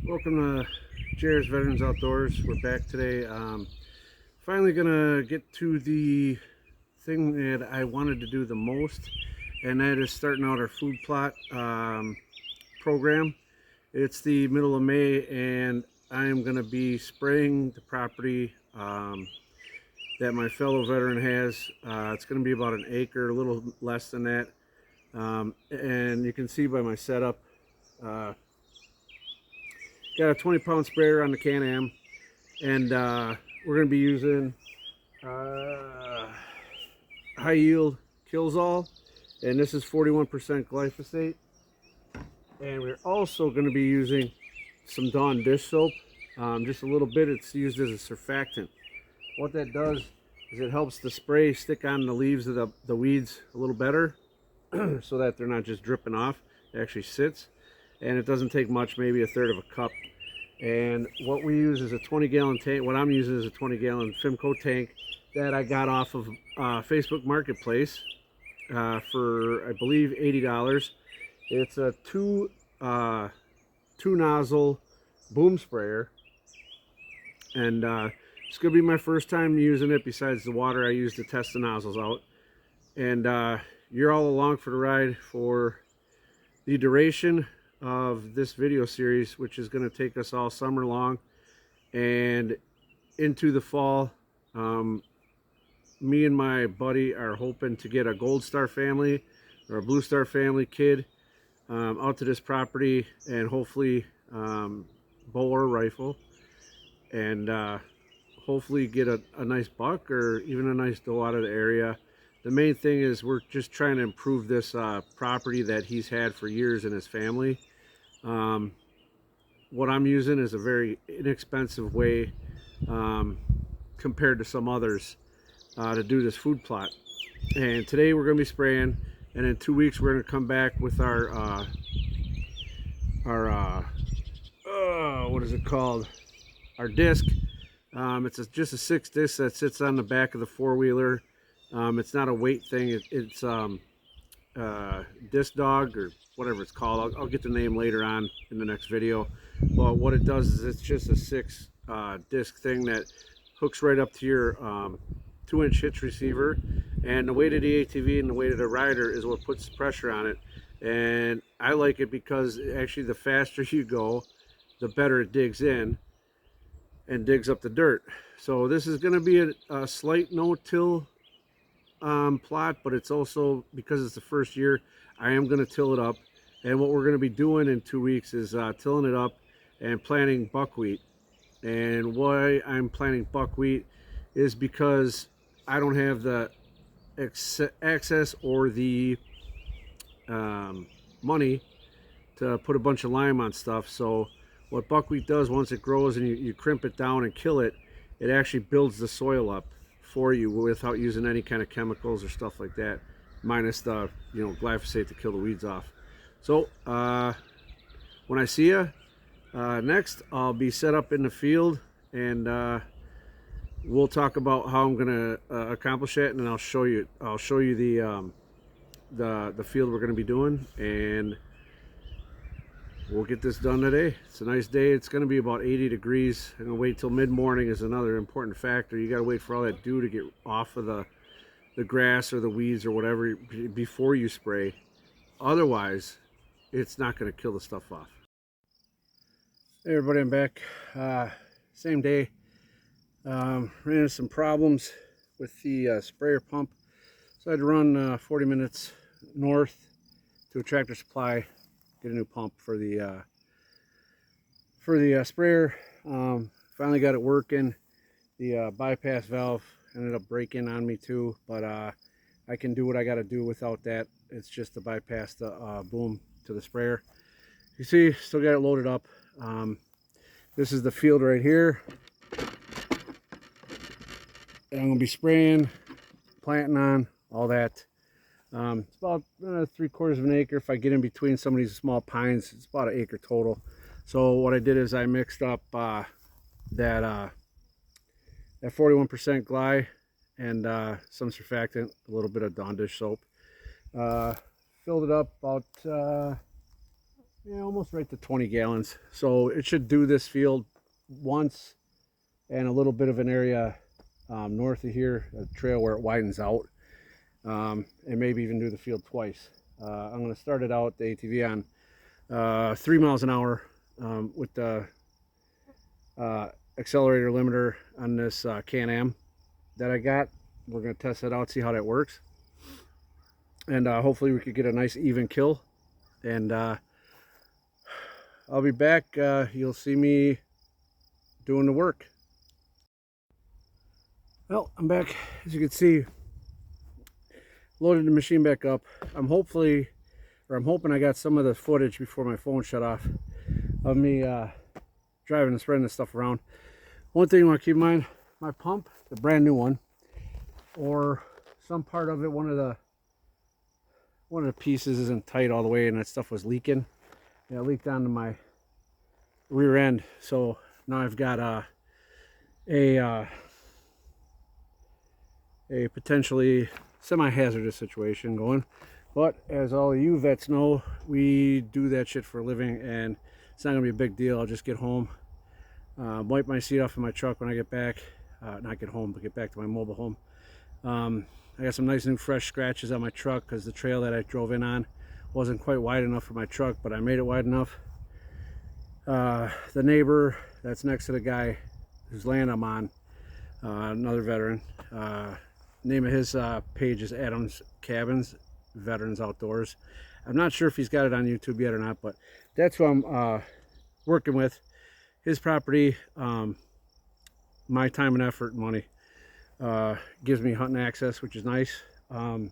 Welcome to Jared's Veterans Outdoors. We're back today. Finally gonna get to the thing that I wanted to do the most, and that is starting out our food plot program. It's the middle of May, and I am gonna be spraying the property that my fellow veteran has. It's gonna be about an acre, a little less than that, and you can see by my setup. Got a 20-pound sprayer on the Can-Am, and we're going to be using high yield Kilzall, and this is 41% glyphosate. And we're also going to be using some Dawn dish soap, just a little bit. It's used as a surfactant. What that does is it helps the spray stick on the leaves of the weeds a little better so that they're not just dripping off. It actually sits, and it doesn't take much, maybe a third of a cup. And what we use is a 20-gallon tank. What I'm using is a 20-gallon Fimco tank that I got off of Facebook Marketplace for, I believe, $80. It's a two nozzle boom sprayer, and it's gonna be my first time using it. Besides the water I use to test the nozzles out, and you're all along for the ride for the duration of this video series, which is going to take us all summer long and into the fall. Me and my buddy are hoping to get a Gold Star family or a Blue Star family kid out to this property, and hopefully bow or rifle, and hopefully get a nice buck or even a nice doe out of the area. The main thing is we're just trying to improve this property that he's had for years in his family. What I'm using is a very inexpensive way compared to some others to do this food plot. And today we're going to be spraying, and in 2 weeks we're going to come back with our what is it called? Our disc. It's just a 6 disc that sits on the back of the four-wheeler. It's not a weight thing. It's Disc Dog or whatever it's called. I'll get the name later on in the next video. But what it does is it's just a 6 disc thing that hooks right up to your 2-inch hitch receiver, and the weight of the ATV and the weight of the rider is what puts the pressure on it. And I like it because actually the faster you go, the better it digs in and digs up the dirt. So this is going to be a slight no-till plot, but it's also, because it's the first year, I am going to till it up. And what we're going to be doing in 2 weeks is tilling it up and planting buckwheat. And why I'm planting buckwheat is because I don't have the access or the money to put a bunch of lime on stuff. So what buckwheat does, once it grows and you crimp it down and kill it, it actually builds the soil up for you without using any kind of chemicals or stuff like that, minus the glyphosate to kill the weeds off. So when I see you next, I'll be set up in the field, and we'll talk about how I'm gonna accomplish it, and then I'll show you the field we're gonna be doing, and we'll get this done today. It's a nice day. It's going to be about 80 degrees. I'm going to wait till mid-morning is another important factor. You got to wait for all that dew to get off of the grass or the weeds or whatever before you spray. Otherwise, it's not going to kill the stuff off. Hey everybody, I'm back. Same day. Ran into some problems with the sprayer pump. So I had to run 40 minutes north to a Tractor Supply, get a new pump for the sprayer. Finally got it working. The bypass valve ended up breaking on me too, but I can do what I got to do without that. It's just to bypass the boom to the sprayer. You see, still got it loaded up. This is the field right here, and I'm gonna be spraying, planting on, all that. It's about 3/4 of an acre. If I get in between some of these small pines, it's about an acre total. So what I did is I mixed up that 41% Gly and some surfactant, a little bit of Dawn dish soap. Filled it up about yeah, almost right to 20 gallons. So it should do this field once and a little bit of an area north of here, a trail where it widens out, and maybe even do the field twice. I'm going to start it out, the ATV, on 3 miles an hour with the accelerator limiter on this Can-Am that I got. We're going to test it out, see how that works, and hopefully we could get a nice even kill. And I'll be back. You'll see me doing the work. Well, I'm back. As you can see, loaded the machine back up. I'm hoping I got some of the footage before my phone shut off of me driving and spreading this stuff around. One thing you want to keep in mind, my pump, the brand new one, or some part of it, one of the pieces isn't tight all the way, and that stuff was leaking. Yeah, it leaked onto my rear end. So now I've got a potentially semi-hazardous situation going. But as all of you vets know, we do that shit for a living, and it's not gonna be a big deal. I'll just get home, wipe my seat off in my truck when I get back. Not get home, but get back to my mobile home. I got some nice new fresh scratches on my truck because the trail that I drove in on wasn't quite wide enough for my truck, but I made it wide enough. The neighbor that's next to the guy whose land I'm on, another veteran, name of his page is Adams Cabins, Veterans Outdoors. I'm not sure if he's got it on YouTube yet or not, but that's who I'm working with. His property, my time and effort and money, gives me hunting access, which is nice. And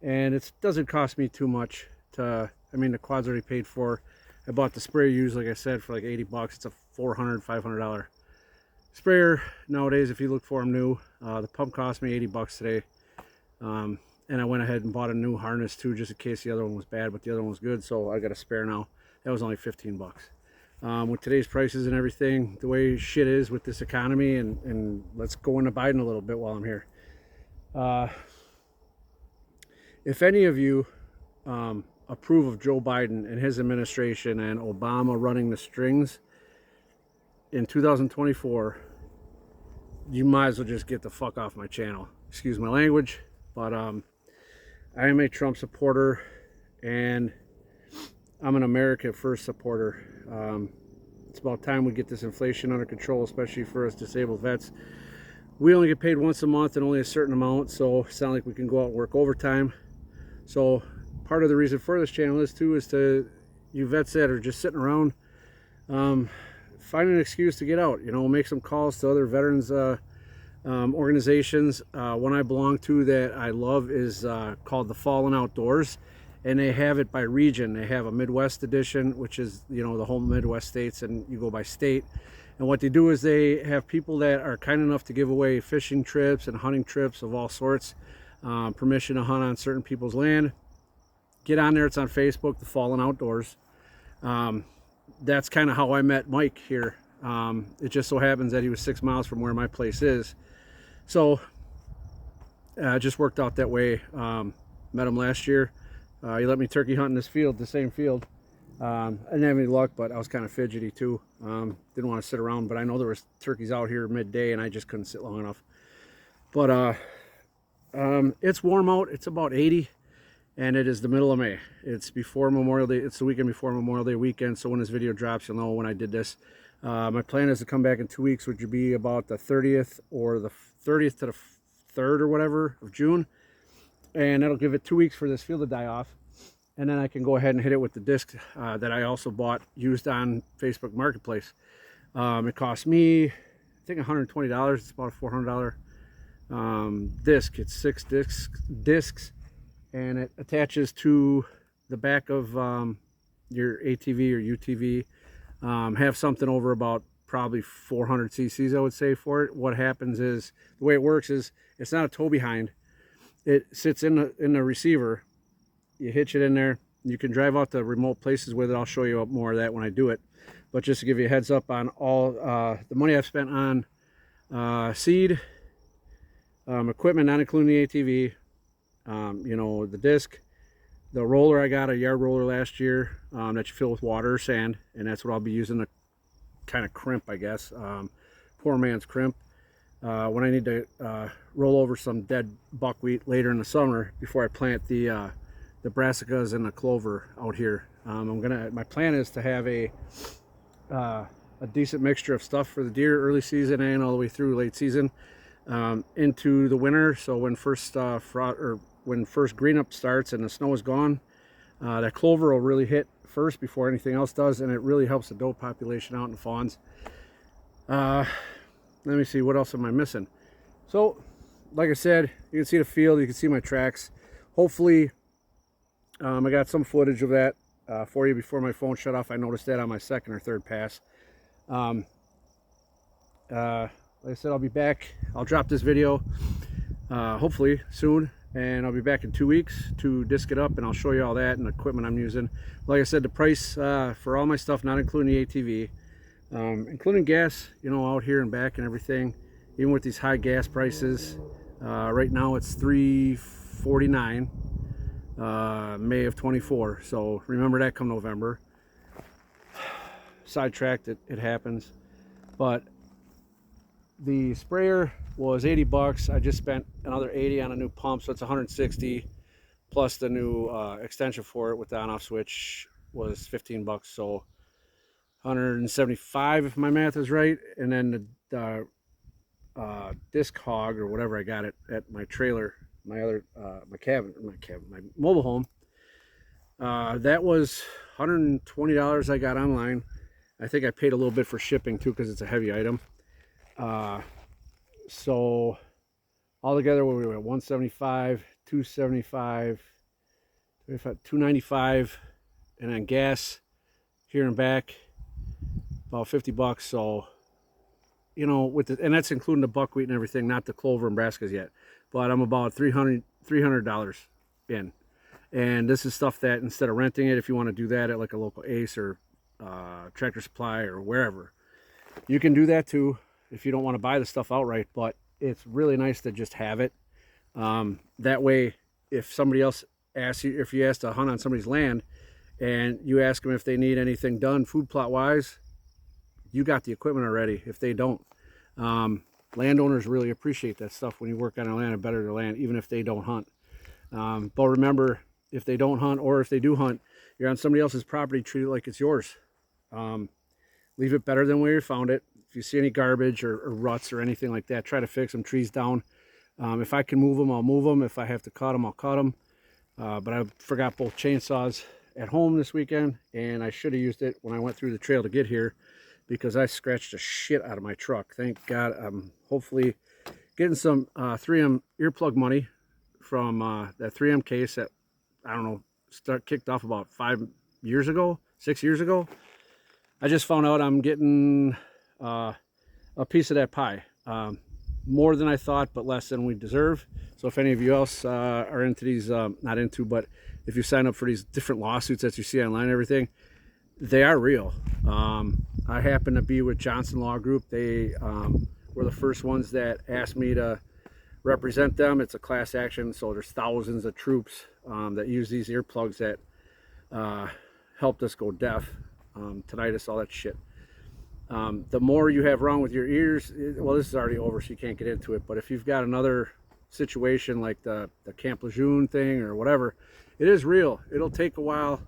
it doesn't cost me too much to, I mean, the quad's already paid for. I bought the sprayer used, like I said, for like 80 bucks. It's a $400, $500 sprayer nowadays if you look for them new. The pump cost me 80 bucks today. And I went ahead and bought a new harness too, just in case the other one was bad, but the other one was good, so I got a spare now. That was only 15 bucks. With today's prices and everything, the way shit is with this economy, and let's go into Biden a little bit while I'm here. If any of you approve of Joe Biden and his administration and Obama running the strings in 2024, you might as well just get the fuck off my channel. Excuse my language, but I am a Trump supporter, and I'm an America First supporter. It's about time we get this inflation under control, especially for us disabled vets. We only get paid once a month and only a certain amount, so it's not like we can go out and work overtime. So part of the reason for this channel is to you vets that are just sitting around, find an excuse to get out, you know, make some calls to other veterans organizations. One I belong to that I love is called the Fallen Outdoors, and they have it by region. They have a Midwest edition, which is, you know, the whole Midwest states, and you go by state. And what they do is they have people that are kind enough to give away fishing trips and hunting trips of all sorts, permission to hunt on certain people's land. Get on there. It's on Facebook, the Fallen Outdoors. That's kind of how I met Mike here. It just so happens that he was 6 miles from where my place is. So it just worked out that way. Met him last year. He let me turkey hunt in this field, the same field. I didn't have any luck, but I was kind of fidgety too. Didn't want to sit around, but I know there was turkeys out here midday and I just couldn't sit long enough. But it's warm out. It's about 80, and it is the middle of May. It's before Memorial Day. It's the weekend before Memorial Day weekend, so when this video drops, you'll know when I did this. My plan is to come back in 2 weeks, which would be about the 30th or the 30th to the 3rd or whatever of June. And that'll give it 2 weeks for this field to die off. And then I can go ahead and hit it with the disc that I also bought used on Facebook Marketplace. It cost me, I think, $120. It's about a $400 disc. It's 6 discs, and it attaches to the back of your ATV or UTV. Have something over about probably 400 cc's, I would say, for it. What happens is, the way it works is, it's not a tow behind. It sits in the receiver. You hitch it in there. You can drive out to remote places with it. I'll show you more of that when I do it. But just to give you a heads up on all the money I've spent on seed, equipment, not including the ATV, you know, the disc, The roller, I got a yard roller last year that you fill with water or sand, and that's what I'll be using to kind of crimp, I guess. Poor man's crimp. When I need to roll over some dead buckwheat later in the summer before I plant the brassicas and the clover out here. My plan is to have a decent mixture of stuff for the deer early season and all the way through late season into the winter. So when when first green up starts and the snow is gone, that clover will really hit first before anything else does, and it really helps the doe population out in the fawns. Let me see, what else am I missing? So like I said, you can see the field, you can see my tracks. Hopefully I got some footage of that for you before my phone shut off. I noticed that on my second or third pass. Like I said, I'll be back. I'll drop this video hopefully soon, and I'll be back in 2 weeks to disc it up, and I'll show you all that and the equipment I'm using. Like I said, the price for all my stuff, not including the ATV, including gas, you know, out here and back and everything, even with these high gas prices, right now it's $3.49, May of 24. So remember that come November. Sidetracked, it happens. But the sprayer was 80 bucks. I just spent another 80 on a new pump, so it's 160, plus the new extension for it with the on-off switch was 15 bucks, so 175 if my math is right. And then the disc hog or whatever I got it at my trailer, my mobile home, that was $120 I got online. I think I paid a little bit for shipping too because it's a heavy item. So altogether we were at 175, 275, 295, and then gas here and back about 50 bucks. So, you know, and that's including the buckwheat and everything, not the clover and brassicas yet, but I'm about $300 in. And this is stuff that instead of renting it, if you want to do that at like a local Ace or Tractor Supply or wherever, you can do that too if you don't want to buy the stuff outright. But it's really nice to just have it. That way, if somebody else asks you, if you ask to hunt on somebody's land and you ask them if they need anything done food plot wise, you got the equipment already. If they don't, landowners really appreciate that stuff when you work on their land and better their land, even if they don't hunt. But remember, if they don't hunt, or if they do hunt, you're on somebody else's property, treat it like it's yours. Leave it better than where you found it. If you see any garbage or ruts or anything like that, try to fix them, trees down. If I can move them, I'll move them. If I have to cut them, I'll cut them. But I forgot both chainsaws at home this weekend, and I should have used it when I went through the trail to get here, because I scratched the shit out of my truck. Thank God. I'm hopefully getting some 3M earplug money from that 3M case that, I don't know, kicked off about 6 years ago. I just found out I'm getting a piece of that pie. More than I thought, but less than we deserve. So if any of you else are into these, not into, but if you sign up for these different lawsuits that you see online and everything, they are real. I happen to be with Johnson Law Group. They were the first ones that asked me to represent them. It's a class action, so there's thousands of troops that use these earplugs that helped us go deaf, tinnitus, all that shit. The more you have wrong with your ears, well, this is already over, so you can't get into it, but if you've got another situation like the Camp Lejeune thing or whatever, it is real. It'll take a while.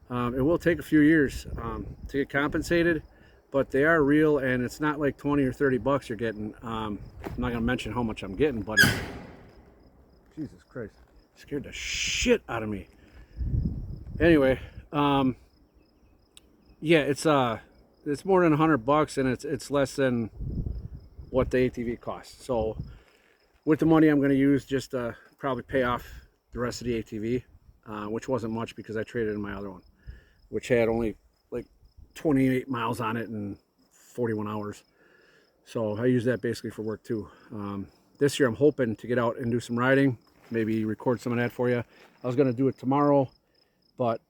It will take a few years to get compensated, but they are real, and it's not like 20 or 30 bucks you're getting. I'm not gonna mention how much I'm getting, but Jesus Christ, scared the shit out of me. Anyway, yeah, it's more than 100 bucks, and it's less than what the ATV costs. So with the money I'm going to use, just to probably pay off the rest of the ATV, which wasn't much because I traded in my other one, which had only like 28 miles on it and 41 hours. So I use that basically for work too. This year I'm hoping to get out and do some riding, maybe record some of that for you. I was going to do it tomorrow, but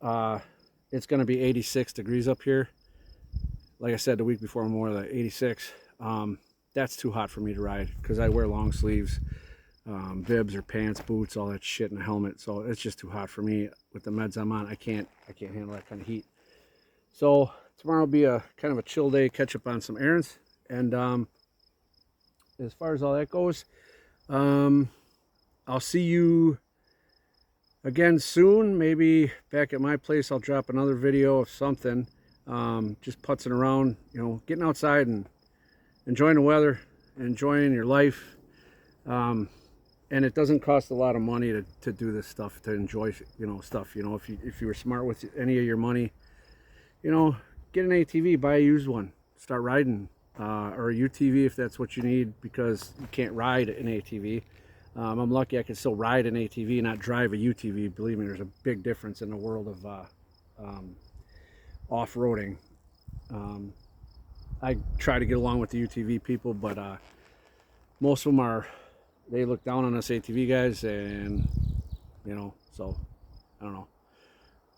it's going to be 86 degrees up here. Like I said, the week before, more like 86. That's too hot for me to ride because I wear long sleeves. bibs or pants, boots, all that shit, and a helmet. So it's just too hot for me with the meds I'm on. I can't handle that kind of heat. So tomorrow will be a kind of a chill day, catch up on some errands. And as far as all that goes, I'll see you again soon. Maybe back at my place I'll drop another video of something. Just putzing around, you know, getting outside and enjoying the weather, enjoying your life. And it doesn't cost a lot of money to do this stuff, to enjoy, you know, stuff. You know, if you were smart with any of your money, you know, get an ATV, buy a used one, start riding, or a UTV if that's what you need, because you can't ride an ATV. I'm lucky I can still ride an ATV, not drive a UTV. Believe me, there's a big difference in the world of off-roading. I try to get along with the UTV people, but most of them they look down on us ATV guys, and you know, so I don't know.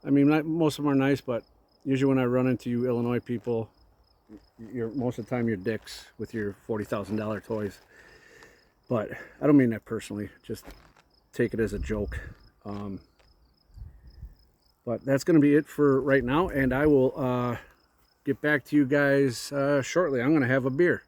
I mean, most of them are nice, but usually when I run into you Illinois people, most of the time you're dicks with your $40,000 toys. But I don't mean that personally, just take it as a joke. But that's going to be it for right now, and I will get back to you guys shortly. I'm going to have a beer.